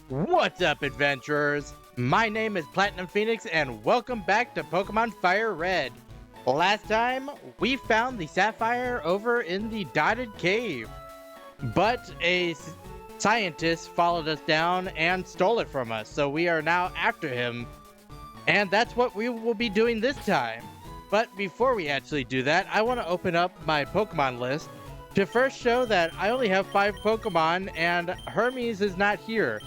What's up, adventurers? My name is Platinum Phoenix, and welcome back to Pokemon FireRed. Last time, we found the Sapphire over in the Dotted Cave, but a scientist followed us down and stole it from us, so we are now after him, and that's what we will be doing this time. But before we actually do that, I want to open up my Pokemon list to first show that I only have 5 Pokemon, and Hermes is not here.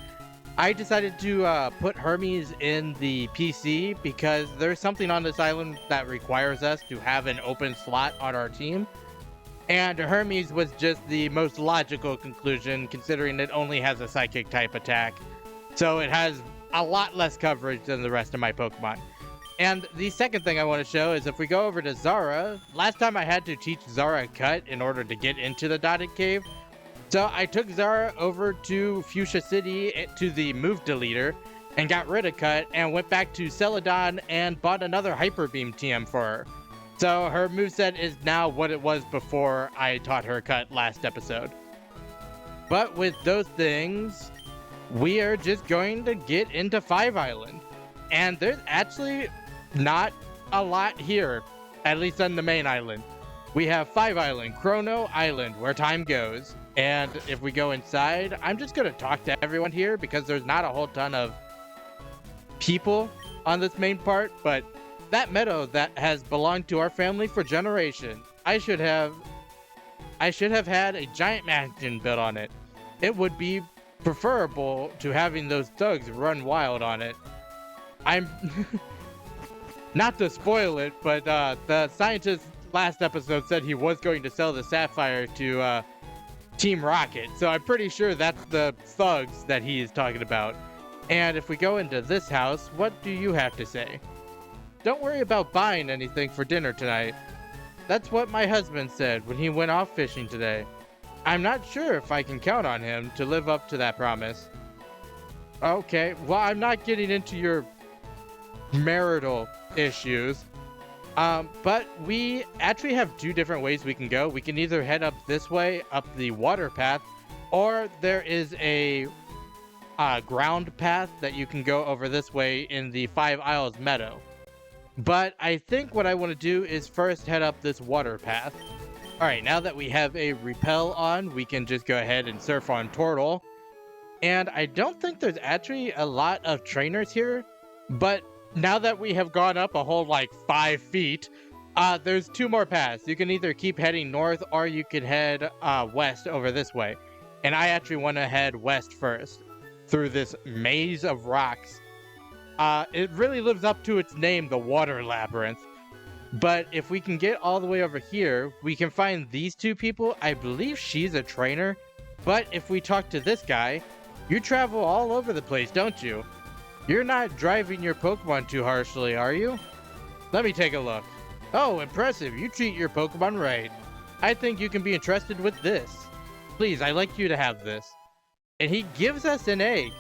I decided to put Hermes in the PC because there's something on this island that requires us to have an open slot on our team. And Hermes was just the most logical conclusion, considering it only has a psychic type attack. So it has a lot less coverage than the rest of my Pokemon. And the second thing I want to show is if we go over to Zara, last time I had to teach Zara Cut in order to get into the Dotted Cave. So I took Zara over to Fuchsia City to the move deleter and got rid of Cut and went back to Celadon and bought another Hyper Beam TM for her. So her moveset is now what it was before I taught her Cut last episode. But with those things, we are just going to get into 5 Island. And there's actually not a lot here, at least on the main island. We have 5 Island, Chrono Island, where time goes. And if we go inside, I'm just going to talk to everyone here because there's not a whole ton of people on this main part. But that meadow that has belonged to our family for generations, I should have had a giant mansion built on it. It would be preferable to having those thugs run wild on it. I'm not to spoil it, but the scientist last episode said he was going to sell the Sapphire to Team Rocket, so I'm pretty sure that's the thugs that he is talking about. And if we go into this house, what do you have to say? Don't worry about buying anything for dinner tonight. That's what my husband said when he went off fishing today. I'm not sure if I can count on him to live up to that promise. Okay, well, I'm not getting into your marital issues. But we actually have 2 different ways we can go. We can either head up this way, up the water path, or there is a ground path that you can go over this way in the 5 Isles meadow. But I think what I want to do is first head up this water path. Alright, now that we have a repel on, we can just go ahead and surf on Turtle. And I don't think there's actually a lot of trainers here, but now that we have gone up a whole like 5 feet, there's 2 more paths. You can either keep heading north or you can head west over this way. And I actually want to head west first through this maze of rocks. It really lives up to its name, the Water Labyrinth. But if we can get all the way over here, we can find these 2 people. I believe she's a trainer. But if we talk to this guy, you travel all over the place, don't you? You're not driving your Pokemon too harshly, are you? Let me take a look. Oh, impressive. You treat your Pokemon right. I think you can be entrusted with this. Please, I'd like you to have this. And he gives us an egg.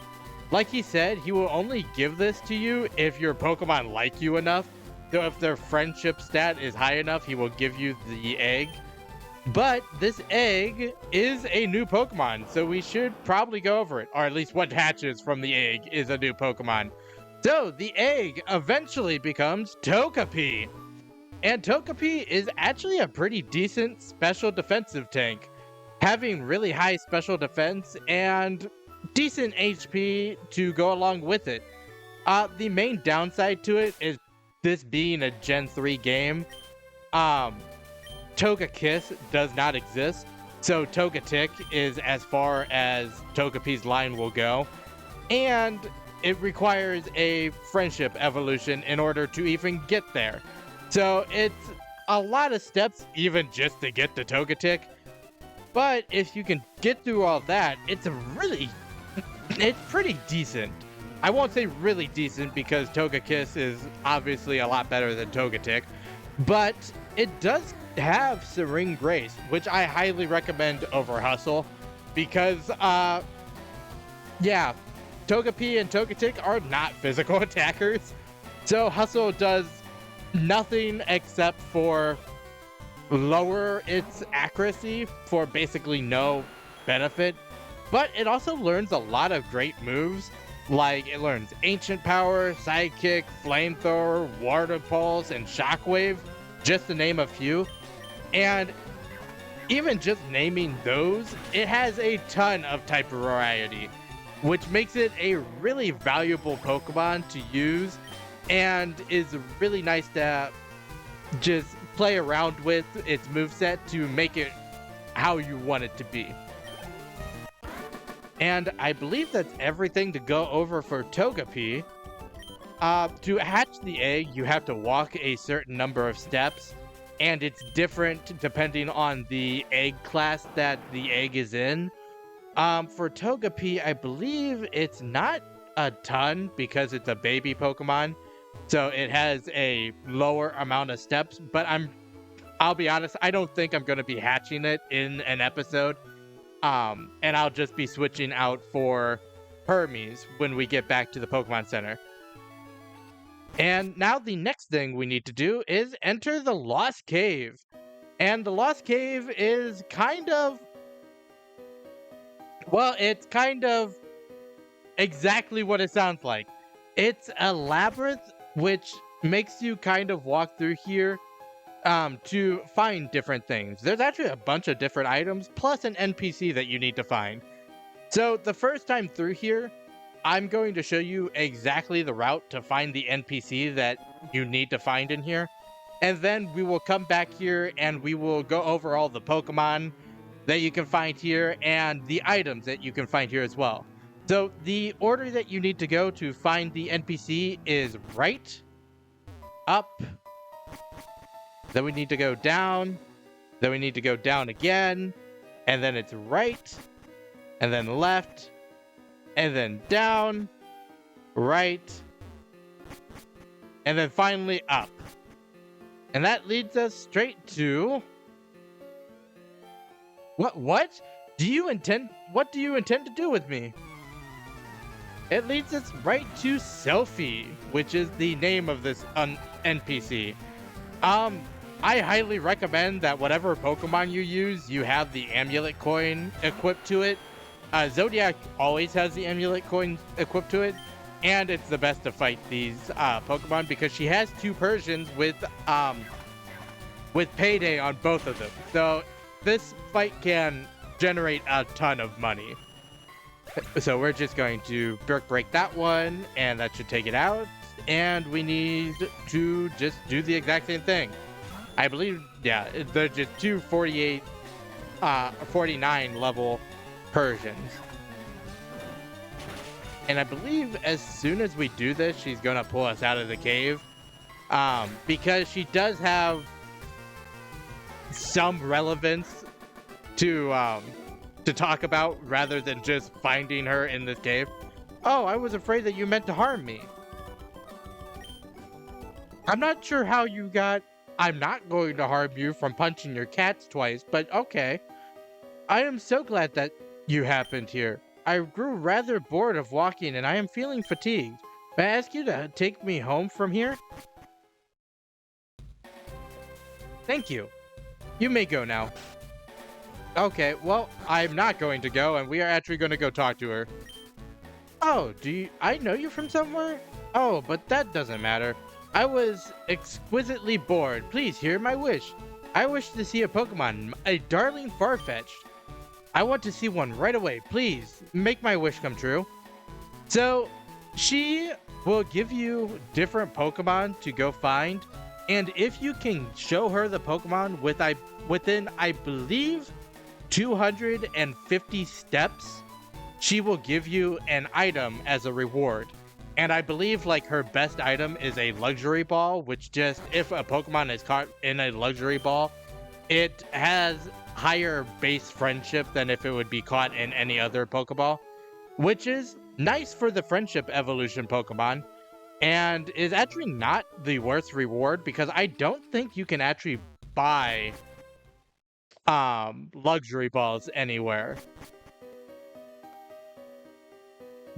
Like he said, he will only give this to you if your Pokemon like you enough. So if their friendship stat is high enough, he will give you the egg. But this egg is a new Pokemon, so we should probably go over it. Or at least what hatches from the egg is a new Pokemon. So the egg eventually becomes Togepi. And Togepi is actually a pretty decent special defensive tank, having really high special defense and decent HP to go along with it. The main downside to it is this being a Gen 3 game. Togekiss does not exist, so Togetic is as far as Togepi's line will go, and it requires a friendship evolution in order to even get there. So it's a lot of steps even just to get to Togetic, but if you can get through all that, it's pretty decent. I won't say really decent because Togekiss is obviously a lot better than Togetic, but it does have Serene Grace, which I highly recommend over Hustle because, yeah, Togepi and Togetic are not physical attackers. So Hustle does nothing except for lower its accuracy for basically no benefit. but it also learns a lot of great moves. Like it learns Ancient Power, Sidekick, Flamethrower, Water Pulse, and Shockwave, just to name a few. And even just naming those, it has a ton of type variety, which makes it a really valuable Pokemon to use and is really nice to just play around with its moveset to make it how you want it to be. And I believe that's everything to go over for Togepi. To hatch the egg, you have to walk a certain number of steps, and it's different depending on the egg class that the egg is in. For Togepi, I believe it's not a ton because it's a baby Pokemon, so it has a lower amount of steps, but I'll be honest, I don't think I'm going to be hatching it in an episode. And I'll just be switching out for Hermes when we get back to the Pokemon Center. And now the next thing we need to do is enter the Lost Cave. And the Lost Cave is kind of... well, it's kind of exactly what it sounds like. It's a labyrinth which makes you kind of walk through here to find different things. There's actually a bunch of different items, plus an NPC that you need to find. So the first time through here, I'm going to show you exactly the route to find the NPC that you need to find in here. And then we will come back here and we will go over all the Pokemon that you can find here and the items that you can find here as well. So the order that you need to go to find the NPC is right, up, then we need to go down, then we need to go down again, and then it's right, and then left, and then down, right, and then finally up. And that leads us straight to... What do you intend to do with me? It leads us right to Selfie, which is the name of this NPC. I highly recommend that whatever Pokemon you use, you have the amulet coin equipped to it. Zodiac always has the amulet coin equipped to it, and it's the best to fight these Pokemon because she has 2 Persians with Payday on both of them. So this fight can generate a ton of money. So we're just going to break that one, and that should take it out. And we need to just do the exact same thing. I believe, yeah, they're just 2 49 level Persians. And I believe as soon as we do this, she's going to pull us out of the cave. Because she does have some relevance to talk about rather than just finding her in this cave. Oh, I was afraid that you meant to harm me. I'm not sure how you got... I'm not going to harm you from punching your cats twice, but okay. I am so glad that you happened here. I grew rather bored of walking and I am feeling fatigued. May I ask you to take me home from here? Thank you. You may go now. Okay, well, I'm not going to go, and we are actually going to go talk to her. Oh, I know you from somewhere? Oh, but that doesn't matter. I was exquisitely bored. Please hear my wish. I wish to see a Pokemon, a darling Farfetch'd. I want to see one right away. Please, make my wish come true. So, she will give you different Pokemon to go find, and if you can show her the Pokemon within, I believe, 250 steps, she will give you an item as a reward. And I believe like her best item is a luxury ball, which just, if a Pokemon is caught in a luxury ball, it has higher base friendship than if it would be caught in any other Pokeball, which is nice for the friendship evolution Pokemon, and is actually not the worst reward because I don't think you can actually buy luxury balls anywhere.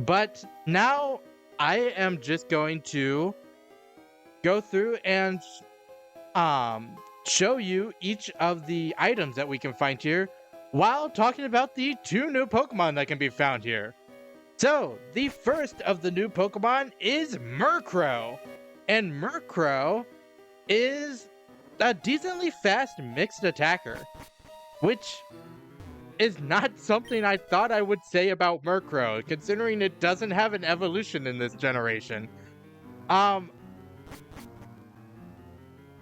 But now I am just going to go through and show you each of the items that we can find here while talking about the 2 new Pokemon that can be found here. So, the first of the new Pokemon is Murkrow. And Murkrow is a decently fast mixed attacker, which is not something I thought I would say about Murkrow, considering it doesn't have an evolution in this generation.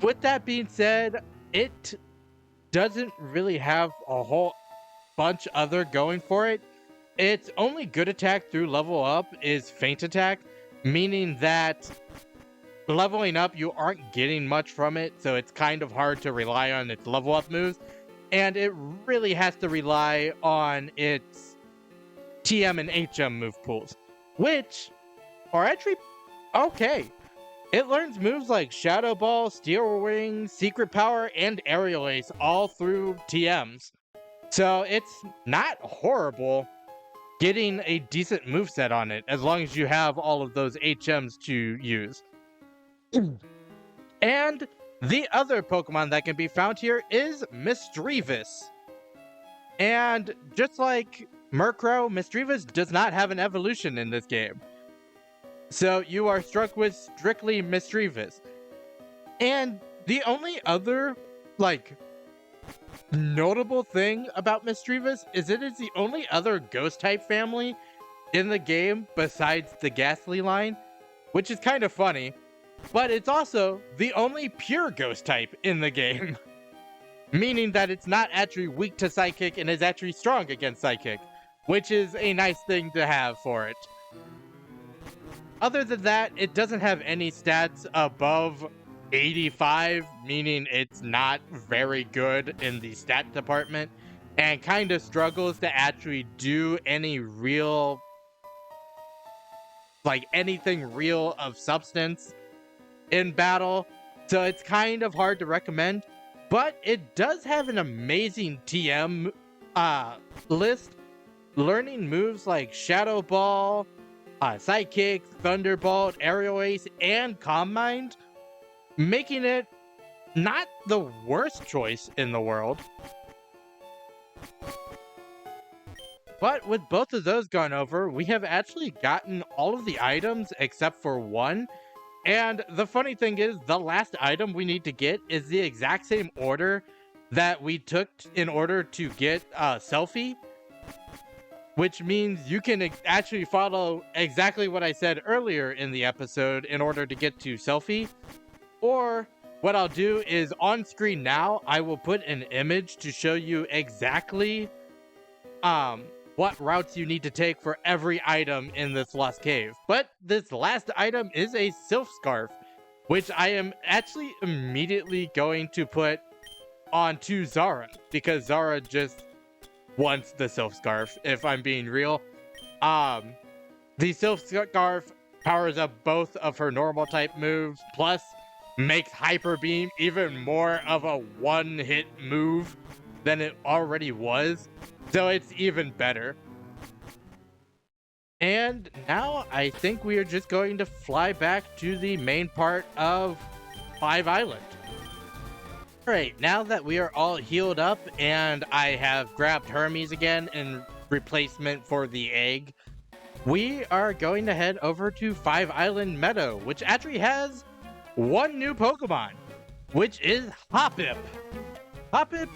With that being said, it doesn't really have a whole bunch other going for it. Its only good attack through level up is Feint Attack, meaning that leveling up, you aren't getting much from it, so it's kind of hard to rely on its level up moves. And it really has to rely on its TM and HM move pools, which are actually okay. It learns moves like Shadow Ball, Steel Wing, Secret Power, and Aerial Ace all through TMs. So it's not horrible getting a decent moveset on it, as long as you have all of those HMs to use. And the other Pokemon that can be found here is Misdreavus. And just like Murkrow, Misdreavus does not have an evolution in this game. So you are struck with strictly Misdreavus. And the only other, notable thing about Misdreavus is it is the only other Ghost-type family in the game besides the Ghastly line, which is kind of funny. But it's also the only pure Ghost-type in the game, meaning that it's not actually weak to Psychic and is actually strong against Psychic, which is a nice thing to have for it. Other than that, it doesn't have any stats above 85, meaning it's not very good in the stat department, and kind of struggles to actually do any real, anything real of substance in battle. So it's kind of hard to recommend, but it does have an amazing TM list, learning moves like Shadow Ball, Psychic, Thunderbolt, Aerial Ace, and Calm Mind, making it not the worst choice in the world. But with both of those gone over, we have actually gotten all of the items except for one. And the funny thing is, the last item we need to get is the exact same order that we took in order to get Selfie, which means you can actually follow exactly what I said earlier in the episode in order to get to Selfie. Or what I'll do is on screen now, I will put an image to show you exactly what routes you need to take for every item in this Lost Cave. But this last item is a Sylph Scarf, which I am actually immediately going to put onto Zara, because Zara just wants the Sylph Scarf, if I'm being real. The Sylph Scarf powers up both of her normal type moves, plus makes Hyper Beam even more of a one-hit move than it already was. So it's even better. And now I think we are just going to fly back to the main part of 5 Island. Alright, now that we are all healed up and I have grabbed Hermes again in replacement for the egg, we are going to head over to 5 Island Meadow, which actually has one new Pokemon, which is Hoppip. Hoppip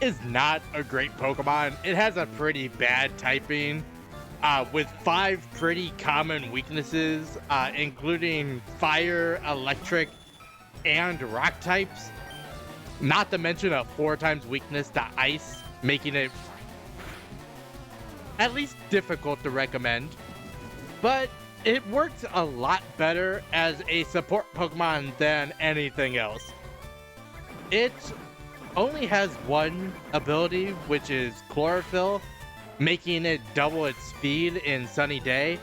is not a great Pokemon. It has a pretty bad typing, with 5 pretty common weaknesses, including fire, electric, and rock types. Not to mention a 4 times weakness to ice, making it at least difficult to recommend. But it works a lot better as a support Pokemon than anything else. It only has one ability, which is Chlorophyll, making it double its speed in Sunny Day.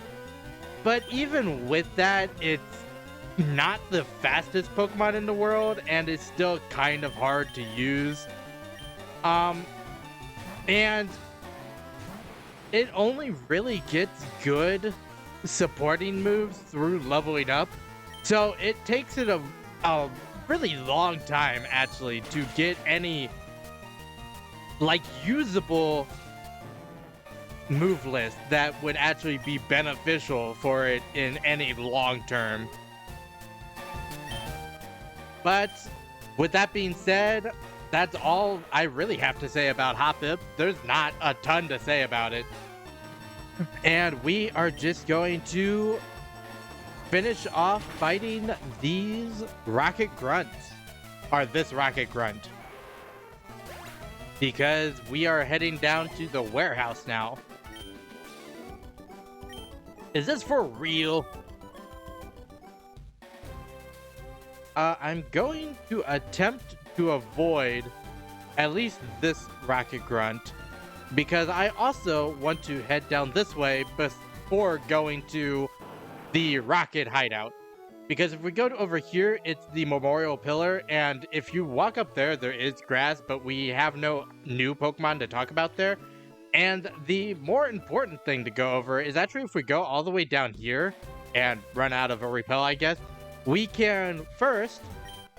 But even with that, it's not the fastest Pokemon in the world, and it's still kind of hard to use. And it only really gets good supporting moves through leveling up. So it takes it a really long time, actually, to get any like usable move list that would actually be beneficial for it in any long term. But with that being said, that's all I really have to say about Hoppip. There's not a ton to say about it. And we are just going to finish off fighting these rocket grunts. Or this rocket grunt. Because we are heading down to the warehouse now. Is this for real? I'm going to attempt to avoid at least this rocket grunt, because I also want to head down this way before going to the rocket hideout. Because if we go over here, it's the memorial pillar, and if you walk up there, there is grass, but we have no new Pokemon to talk about there. And the more important thing to go over is actually if we go all the way down here and run out of a repel, I guess, we can first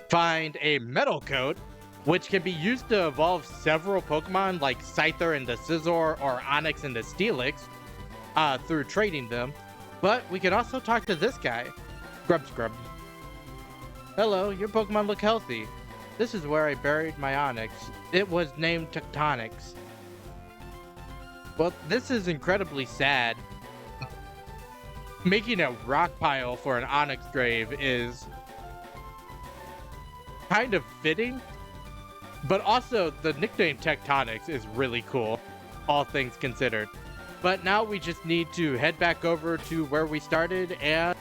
find a metal coat, which can be used to evolve several Pokemon like Scyther into Scizor or Onix into Steelix through trading them. But we can also talk to this guy, Scrub. Hello, your Pokemon look healthy. This is where I buried my Onix. It was named Tectonics. Well, this is incredibly sad. Making a rock pile for an Onix grave is kind of fitting, but also the nickname Tectonics is really cool, all things considered. But now we just need to head back over to where we started and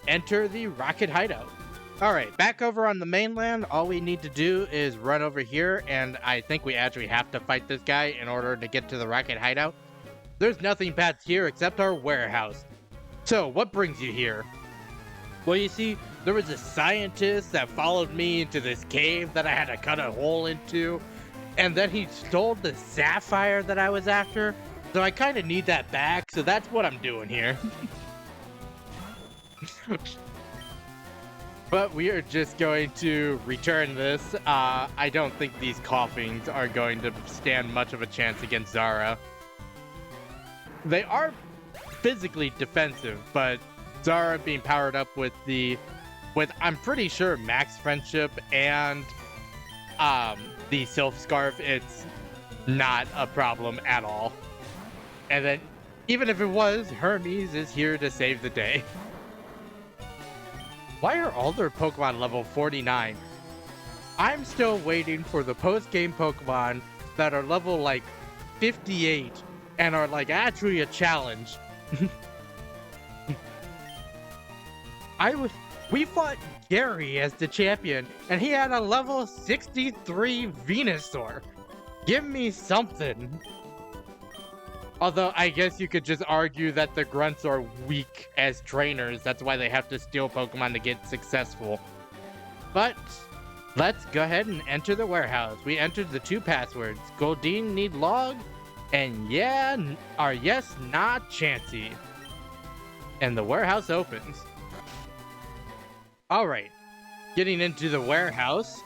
enter the rocket hideout. Alright, back over on the mainland, all we need to do is run over here, and I think we actually have to fight this guy in order to get to the rocket hideout. There's nothing past here except our warehouse. So, what brings you here? Well, you see, there was a scientist that followed me into this cave that I had to cut a hole into, and then he stole the Sapphire that I was after, so I kind of need that back, so that's what I'm doing here. But we are just going to return this. I don't think these coughings are going to stand much of a chance against Zara. They are physically defensive, but Zara being powered up with I'm pretty sure max friendship and the Sylph Scarf, it's not a problem at all. And then even if it was, Hermes is here to save the day. Why are all their Pokemon level 49? I'm still waiting for the post-game Pokemon that are level like 58 and are like actually a challenge. We fought Gary as the champion, and he had a level 63 Venusaur. Give me something. Although, I guess you could just argue that the grunts are weak as trainers. That's why they have to steal Pokemon to get successful. But, let's go ahead and enter the warehouse. We entered the 2 passwords. Goldeen need log, and yeah, or yes, not Chansey. And the warehouse opens. Alright, getting into the warehouse.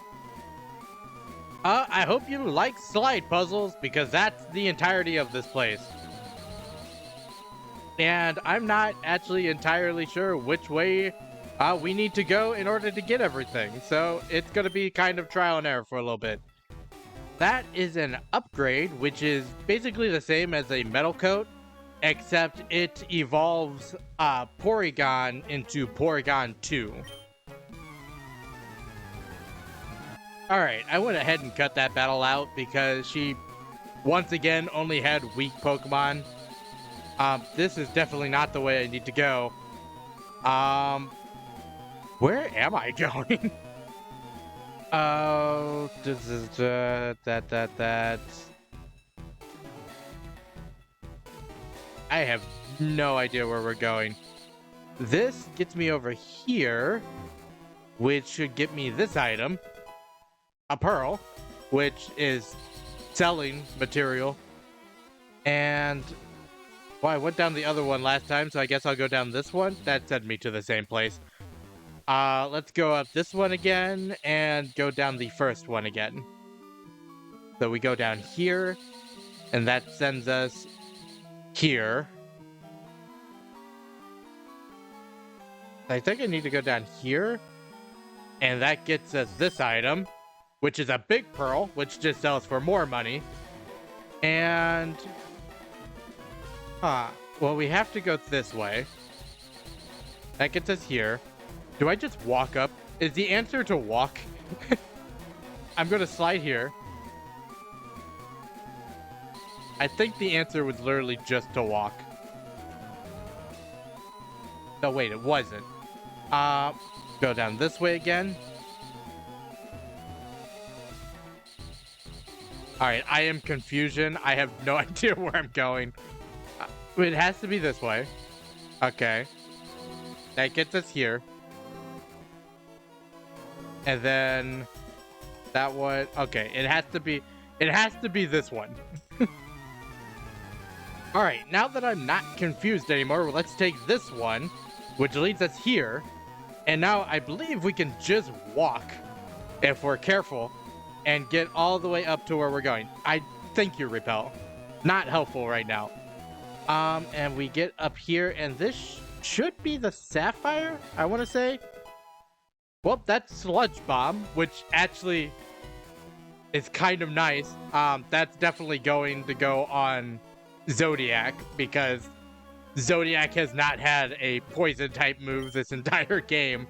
I hope you like slide puzzles, because that's the entirety of this place. And I'm not actually entirely sure which way we need to go in order to get everything. So it's going to be kind of trial and error for a little bit. That is an upgrade, which is basically the same as a metal coat, except it evolves Porygon into Porygon 2. Alright, I went ahead and cut that battle out because she, once again, only had weak Pokemon. This is definitely not the way I need to go. Where am I going? Oh, this is that. I have no idea where we're going. This gets me over here, which should get me this item. A pearl, which is selling material. And well, I went down the other one last time, so I guess I'll go down this one. That sent me to the same place. Let's go up this one again and go down the first one again. So we go down here, and that sends us here. I think I need to go down here, and that gets us this item, which is a big pearl, which just sells for more money. And well, we have to go this way. That gets us here. Do I just walk up? Is the answer to walk? I'm gonna slide here. I think the answer was literally just to walk. No, wait, it wasn't. Go down this way again. Alright, I am confusion. I have no idea where I'm going. It has to be this way. Okay. That gets us here. And then that one. Okay, it has to be this one. Alright, now that I'm not confused anymore, let's take this one, which leads us here. And now I believe we can just walk, if we're careful, and get all the way up to where we're going. I thank you, Repel. Not helpful right now. And we get up here, and this should be the Sapphire, I want to say. Well, that's Sludge Bomb, which actually is kind of nice. That's definitely going to go on Zodiac, because Zodiac has not had a poison type move this entire game.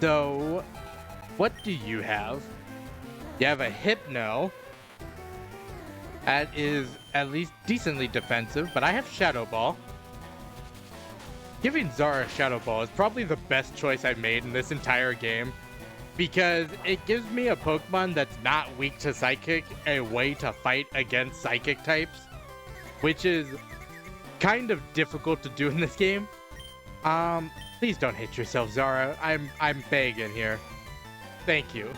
So what do you have? You have a Hypno. That is at least decently defensive, but I have Shadow Ball. Giving Zara Shadow Ball is probably the best choice I've made in this entire game, because it gives me a Pokemon that's not weak to Psychic a way to fight against Psychic types, which is kind of difficult to do in this game. Please don't hit yourself, Zara. I'm begging here. Thank you.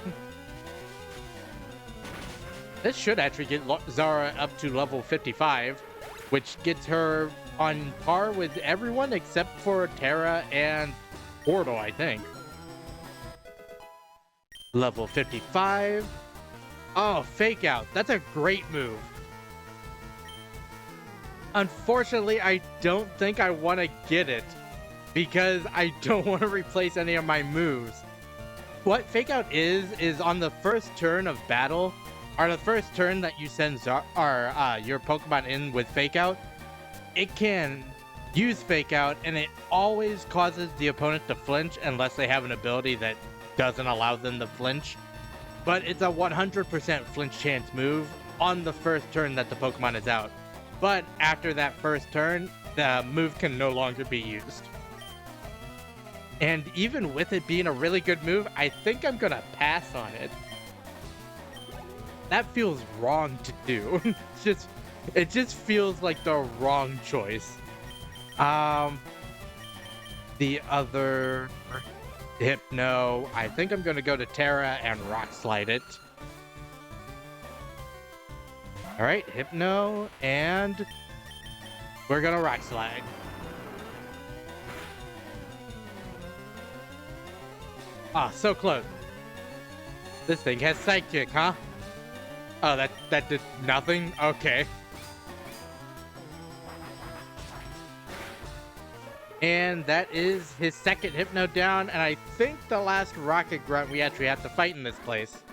This should actually get Zara up to level 55, which gets her on par with everyone except for Terra and Portal, I think. Level 55. Oh, Fake Out. That's a great move. Unfortunately, I don't think I want to get it, because I don't want to replace any of my moves. What Fake Out is on the first turn of battle, or the first turn that you send your Pokemon in with Fake Out, it can use Fake Out, and it always causes the opponent to flinch unless they have an ability that doesn't allow them to flinch. But it's a 100% flinch chance move on the first turn that the Pokemon is out. But after that first turn, the move can no longer be used. And even with it being a really good move, I think I'm gonna pass on it. That feels wrong to do. It just feels like the wrong choice. The other Hypno, I think I'm gonna go to Terra and Rock Slide it. Alright, Hypno, and we're gonna Rock Slide. Ah, so close. This thing has Psychic, huh? Oh, that did nothing? Okay. And that is his second Hypno down, and I think the last Rocket Grunt we actually have to fight in this place.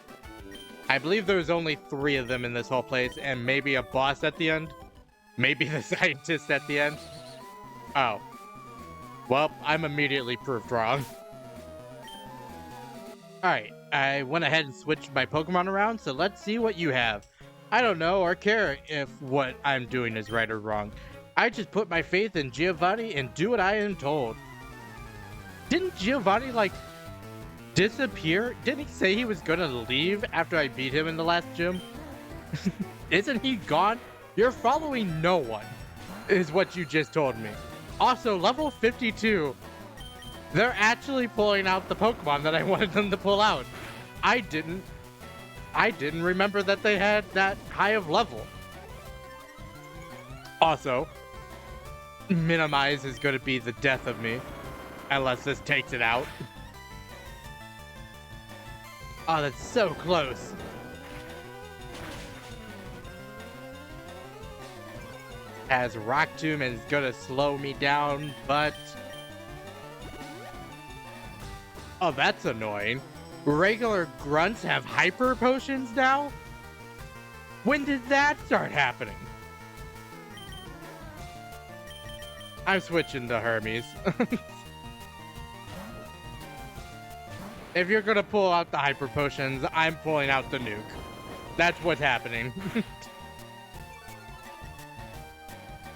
I believe there's only 3 of them in this whole place, and maybe a boss at the end? Maybe the scientist at the end? Oh. Well, I'm immediately proved wrong. Alright, I went ahead and switched my Pokemon around, so let's see what you have. I don't know or care if what I'm doing is right or wrong. I just put my faith in Giovanni and do what I am told. Didn't Giovanni, like, disappear? Didn't he say he was gonna leave after I beat him in the last gym? Isn't he gone? You're following no one, is what you just told me. Also, level 52. They're actually pulling out the Pokemon that I wanted them to pull out. I didn't remember that they had that high of level. Also, Minimize is going to be the death of me, unless this takes it out. Oh, that's so close. As Rock Tomb is gonna slow me down, but... Oh, that's annoying. Regular grunts have hyper potions now? When did that start happening? I'm switching to Hermes. If you're gonna pull out the hyper potions, I'm pulling out the nuke. That's what's happening.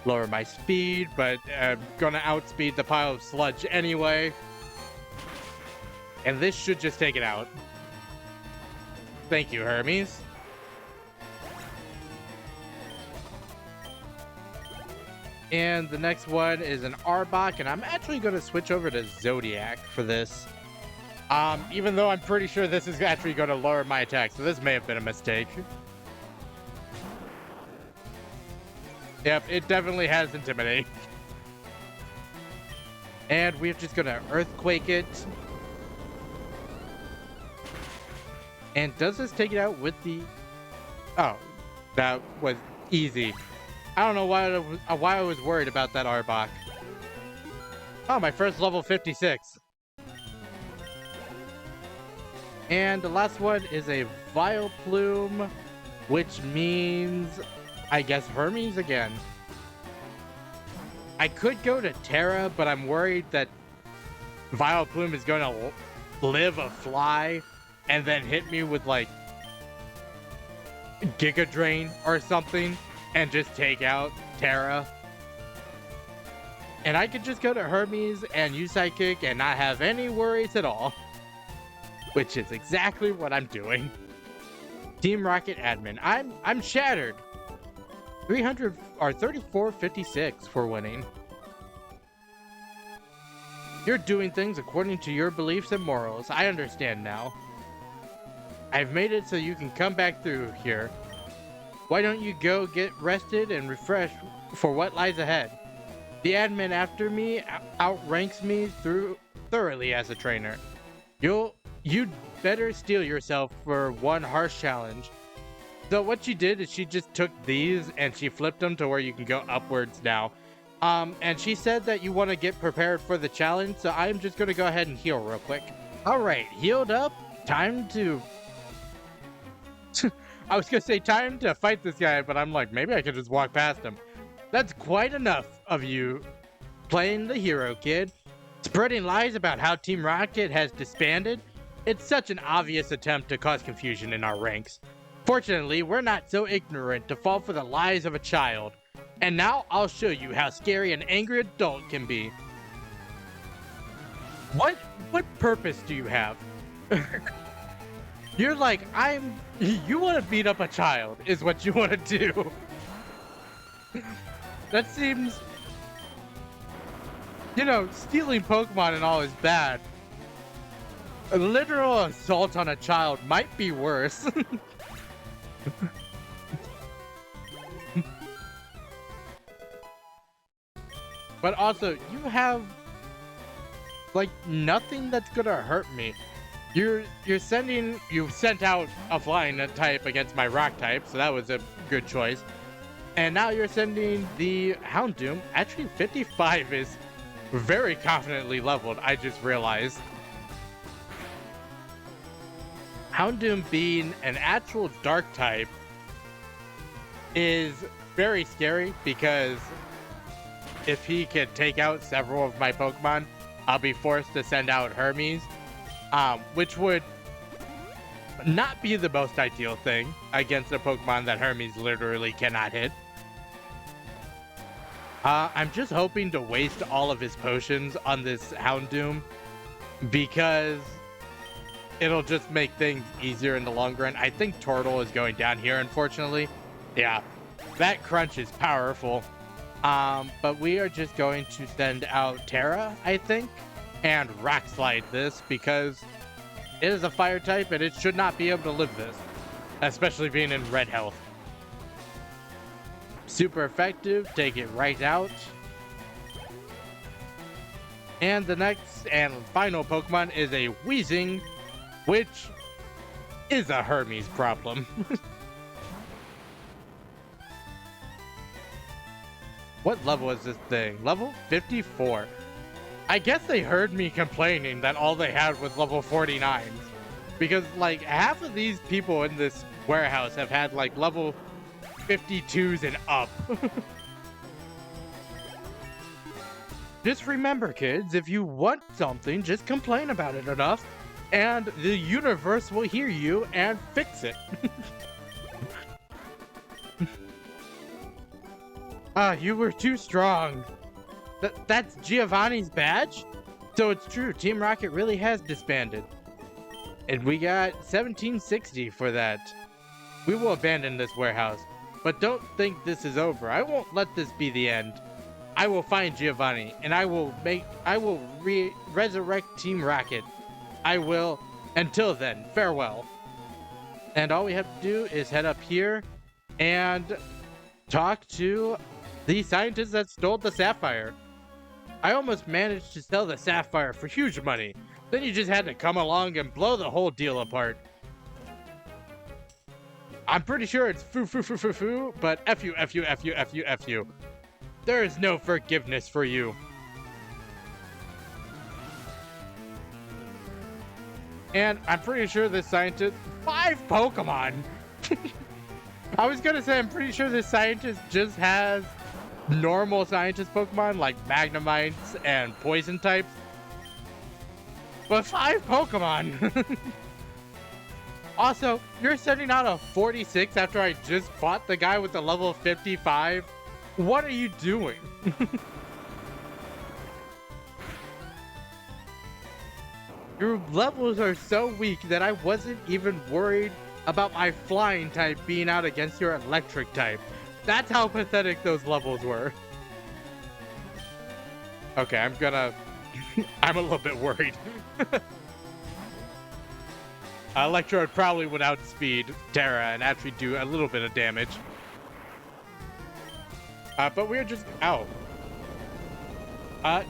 Lower my speed, but I'm gonna outspeed the pile of sludge anyway. And this should just take it out. Thank you, Hermes. And the next one is an Arbok, and I'm actually going to switch over to Zodiac for this. Even though I'm pretty sure this is actually going to lower my attack, so this may have been a mistake. Yep, it definitely has Intimidate. And we're just going to Earthquake it. And does this take it out with the... Oh, that was easy. I don't know why I was worried about that Arbok. Oh, my first level 56. And the last one is a Vileplume, which means, I guess, Hermes again. I could go to Terra, but I'm worried that Vileplume is going to live a fly and then hit me with, like, Giga Drain or something and just take out Terra. And I could just go to Hermes and use Psychic and not have any worries at all. Which is exactly what I'm doing. Team Rocket Admin. I'm shattered. 300 or 3456 for winning. You're doing things according to your beliefs and morals. I understand now. I've made it so you can come back through here. Why don't you go get rested and refreshed for what lies ahead? The admin after me outranks me thoroughly as a trainer. You'd better steel yourself for one harsh challenge. So what she did is she just took these and she flipped them to where you can go upwards now. And she said that you want to get prepared for the challenge, so I'm just going to go ahead and heal real quick. All right, healed up. Time to... I was going to say time to fight this guy, but I'm like, maybe I could just walk past him. That's quite enough of you playing the hero, kid. Spreading lies about how Team Rocket has disbanded. It's such an obvious attempt to cause confusion in our ranks. Fortunately, we're not so ignorant to fall for the lies of a child. And now I'll show you how scary an angry adult can be. What purpose do you have? You're like, you want to beat up a child, is what you want to do. That seems... You know, stealing Pokemon and all is bad. A literal assault on a child might be worse. But also, you have, like, nothing that's gonna hurt me. You sent out a flying type against my rock type, so that was a good choice. And now you're sending the Houndoom. Actually, 55 is very confidently leveled, I just realized. Houndoom being an actual dark type is very scary because if he can take out several of my Pokemon, I'll be forced to send out Hermes, which would not be the most ideal thing against a Pokemon that Hermes literally cannot hit. I'm just hoping to waste all of his potions on this Houndoom because it'll just make things easier in the long run. I think Turtle is going down here, unfortunately. Yeah, that crunch is powerful. But we are just going to send out Terra, I think, and Rock Slide this because it is a fire type and it should not be able to live this, especially being in red health. Super effective, take it right out. And the next and final Pokemon is a Weezing, which is a Hermes problem. What level is this thing? Level 54. I guess they heard me complaining that all they had was level 49s. Because, like, half of these people in this warehouse have had, like, level 52s and up. Just remember, kids, if you want something, just complain about it enough, and the universe will hear you and fix it. Ah, you were too strong. That's Giovanni's badge? So it's true, Team Rocket really has disbanded. And we got 1760 for that. We will abandon this warehouse, but don't think this is over. I won't let this be the end. I will find Giovanni, and I will resurrect Team Rocket. I will. Until then, farewell. And all we have to do is head up here and talk to the scientists that stole the Sapphire. I almost managed to sell the Sapphire for huge money. Then you just had to come along and blow the whole deal apart. I'm pretty sure it's foo, but F you, F you, F you, F you, F you. There is no forgiveness for you. And I'm pretty sure this scientist... 5 Pokemon! I was gonna say, I'm pretty sure this scientist just has normal scientist Pokemon, like Magnemites and Poison types. But 5 Pokemon! Also, you're sending out a 46 after I just fought the guy with the level 55? What are you doing? Your levels are so weak that I wasn't even worried about my flying type being out against your electric type. That's how pathetic those levels were. Okay, I'm a little bit worried. Electrode probably would outspeed Terra and actually do a little bit of damage. But we're just... Ow.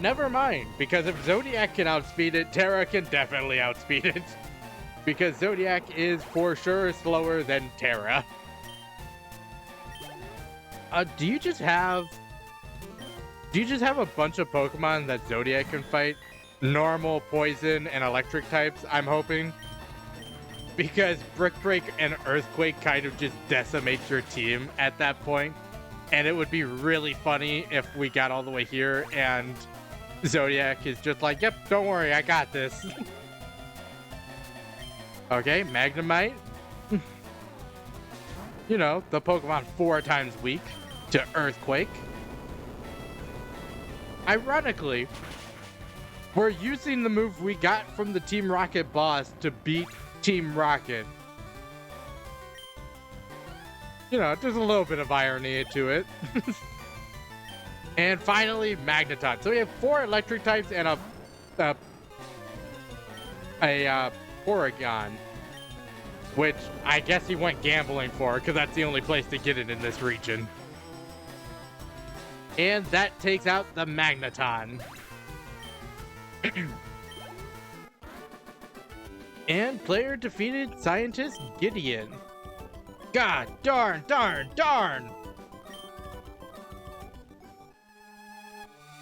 Never mind, because if Zodiac can outspeed it, Terra can definitely outspeed it. Because Zodiac is for sure slower than Terra. Do you just have a bunch of Pokemon that Zodiac can fight? Normal, Poison, and Electric types, I'm hoping. Because Brick Break and Earthquake kind of just decimate your team at that point. And it would be really funny if we got all the way here and Zodiac is just like, yep, don't worry, I got this. Okay, Magnemite. You know, the Pokemon 4 times weak to Earthquake. Ironically, we're using the move we got from the Team Rocket boss to beat Team Rocket. You know, there's a little bit of irony to it. And finally, Magneton. So we have 4 electric types and a Porygon, which I guess he went gambling for because that's the only place to get it in this region. And that takes out the Magneton. And player defeated scientist Gideon. God darn, darn, darn!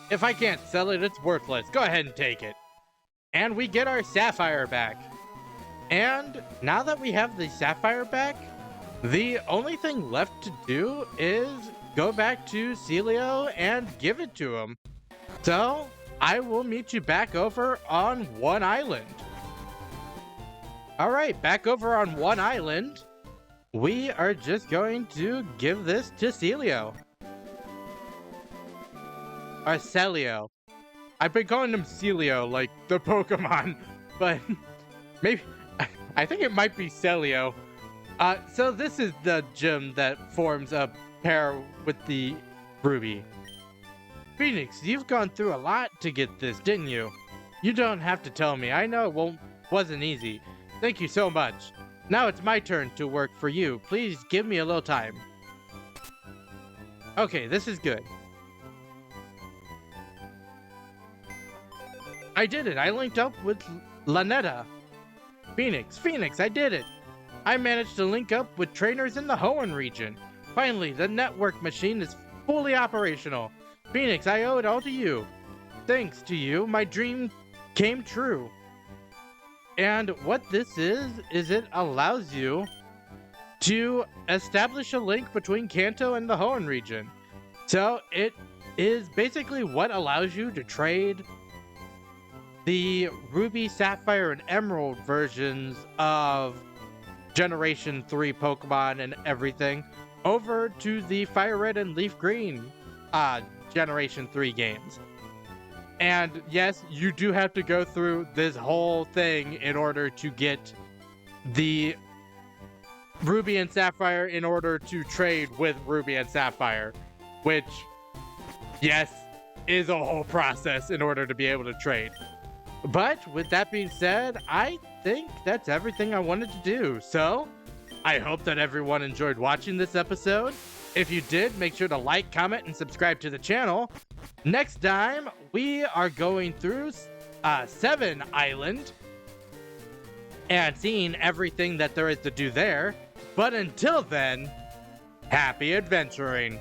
If I can't sell it, it's worthless. Go ahead and take it. And we get our Sapphire back. And now that we have the Sapphire back, the only thing left to do is go back to Celio and give it to him. So, I will meet you back over on One Island. Alright, back over on One Island. We are just going to give this to Celio. Or Celio. I've been calling him Celio, like the Pokemon, but maybe, I think it might be Celio. So this is the gem that forms a pair with the Ruby. Phoenix, you've gone through a lot to get this, didn't you? You don't have to tell me. I know it wasn't easy. Thank you so much. Now it's my turn to work for you. Please give me a little time. Okay, this is good. I did it. I linked up with Lanetta. Phoenix, I did it. I managed to link up with trainers in the Hoenn region. Finally, the network machine is fully operational. Phoenix, I owe it all to you. Thanks to you, my dream came true. And what this is it allows you to establish a link between Kanto and the Hoenn region. So it is basically what allows you to trade the Ruby, Sapphire, and Emerald versions of Generation 3 Pokemon and everything over to the FireRed and Leaf Green Generation 3 games. And yes, you do have to go through this whole thing in order to get the Ruby and Sapphire in order to trade with Ruby and Sapphire, which, yes, is a whole process in order to be able to trade. But with that being said, I think that's everything I wanted to do. So I hope that everyone enjoyed watching this episode. If you did, make sure to like, comment, and subscribe to the channel. Next time, we are going through Sevii Island and seeing everything that there is to do there. But until then, happy adventuring!